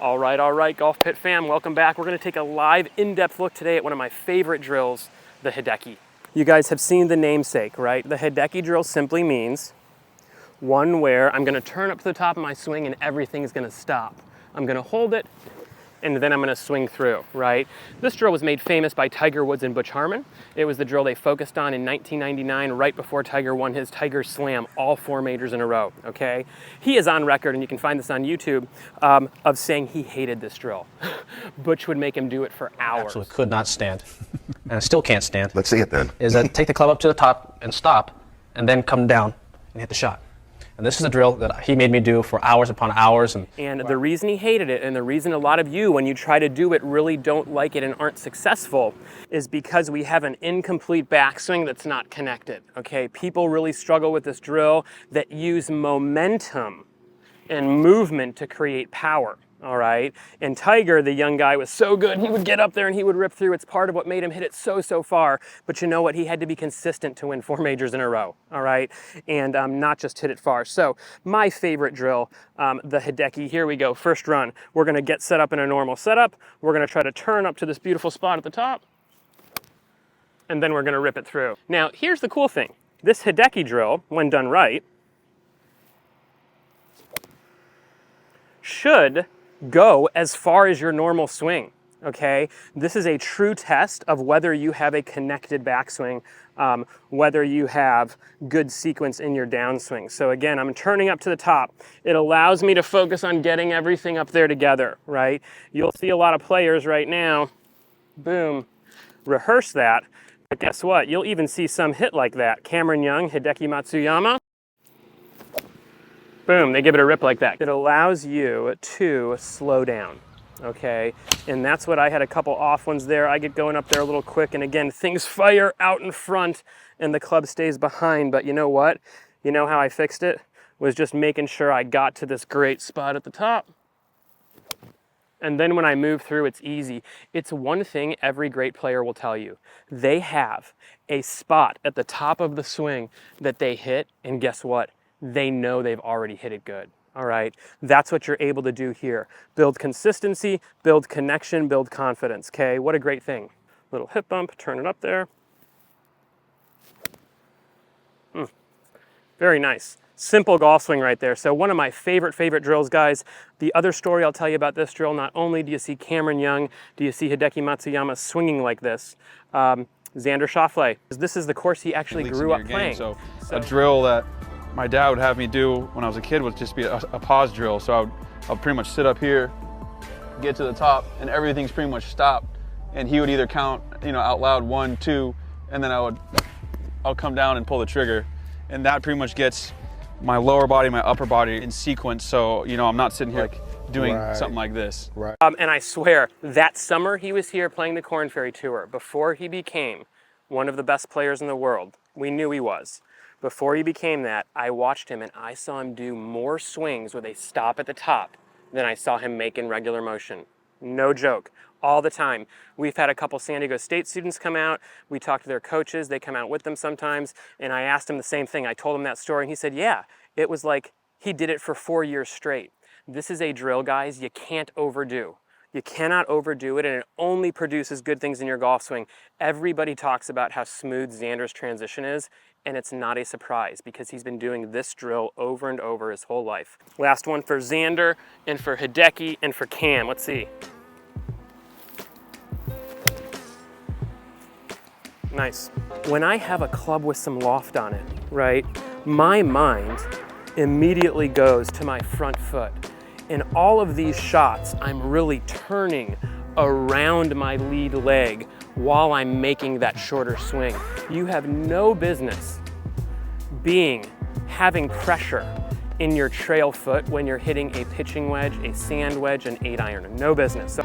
All right, Golf Pit fam, welcome back. We're gonna take a live, in-depth look today at one of my favorite drills, the Hideki. You guys have seen the namesake, right? The Hideki drill simply means one where I'm gonna turn up to the top of my swing and everything's gonna stop. I'm gonna hold it, and then I'm gonna swing through, right? This drill was made famous by Tiger Woods and Butch Harmon. It was the drill they focused on in 1999, right before Tiger won his Tiger Slam, all 4 majors in a row, okay? He is on record, and you can find this on YouTube, of saying he hated this drill. Butch would make him do it for hours. Absolutely could not stand, and I still can't stand. Let's see it then. Is that take the club up to the top and stop, and then come down and hit the shot. And this is a drill that he made me do for hours upon hours. And the reason he hated it, and the reason a lot of you, when you try to do it, really don't like it and aren't successful, is because we have an incomplete backswing that's not connected, okay? People really struggle with this drill that use momentum and movement to create power, all right? And Tiger, the young guy, was so good, he would get up there and he would rip through. It's part of what made him hit it so far. But you know what? He had to be consistent to win 4 majors in a row, all right? And not just hit it far. So my favorite drill, the Hideki, here we go, first run. We're gonna get set up in a normal setup. We're gonna try to turn up to this beautiful spot at the top, and then we're gonna rip it through. Now, here's the cool thing. This Hideki drill, when done right, should go as far as your normal swing, okay? This is a true test of whether you have a connected backswing, whether you have good sequence in your downswing. So again, I'm turning up to the top. It allows me to focus on getting everything up there together, right? You'll see a lot of players right now, boom, rehearse that, but guess what? You'll even see some hit like that. Cameron Young, Hideki Matsuyama, boom, they give it a rip like that. It allows you to slow down, okay? And that's what I had a couple off ones there. I get going up there a little quick, and again, things fire out in front and the club stays behind. But you know what? You know how I fixed it? Was just making sure I got to this great spot at the top. And then when I move through, it's easy. It's one thing every great player will tell you. They have a spot at the top of the swing that they hit, and guess what? They know they've already hit it good, all right? That's what you're able to do here. Build consistency, build connection, build confidence, okay? What a great thing. Little hip bump, turn it up there. Very nice. Simple golf swing right there. So one of my favorite drills, guys. The other story I'll tell you about this drill, not only do you see Cameron Young, do you see Hideki Matsuyama swinging like this, Xander Schauffele. This is the course he actually grew up playing. So a drill that my dad would have me do when I was a kid would just be a pause drill. So I would pretty much sit up here, get to the top, and everything's pretty much stopped. And he would either count, out loud 1, 2, and then I'll come down and pull the trigger. And that pretty much gets my lower body, my upper body in sequence. So, I'm not sitting here doing something like this. Right. And I swear, that summer he was here playing the Korn Ferry Tour, before he became one of the best players in the world. We knew he was. Before he became that, I watched him and I saw him do more swings with a stop at the top than I saw him make in regular motion. No joke. All the time. We've had a couple San Diego State students come out. We talked to their coaches. They come out with them sometimes. And I asked him the same thing. I told him that story and he said, yeah, it was like he did it for 4 years straight. This is a drill, guys, you can't overdo. You cannot overdo it, and it only produces good things in your golf swing. Everybody talks about how smooth Xander's transition is, and it's not a surprise because he's been doing this drill over and over his whole life. Last one for Xander, and for Hideki, and for Cam. Let's see. Nice. When I have a club with some loft on it, right, my mind immediately goes to my front foot. In all of these shots, I'm really turning around my lead leg while I'm making that shorter swing. You have no business having pressure in your trail foot when you're hitting a pitching wedge, a sand wedge, an 8-iron. No business. So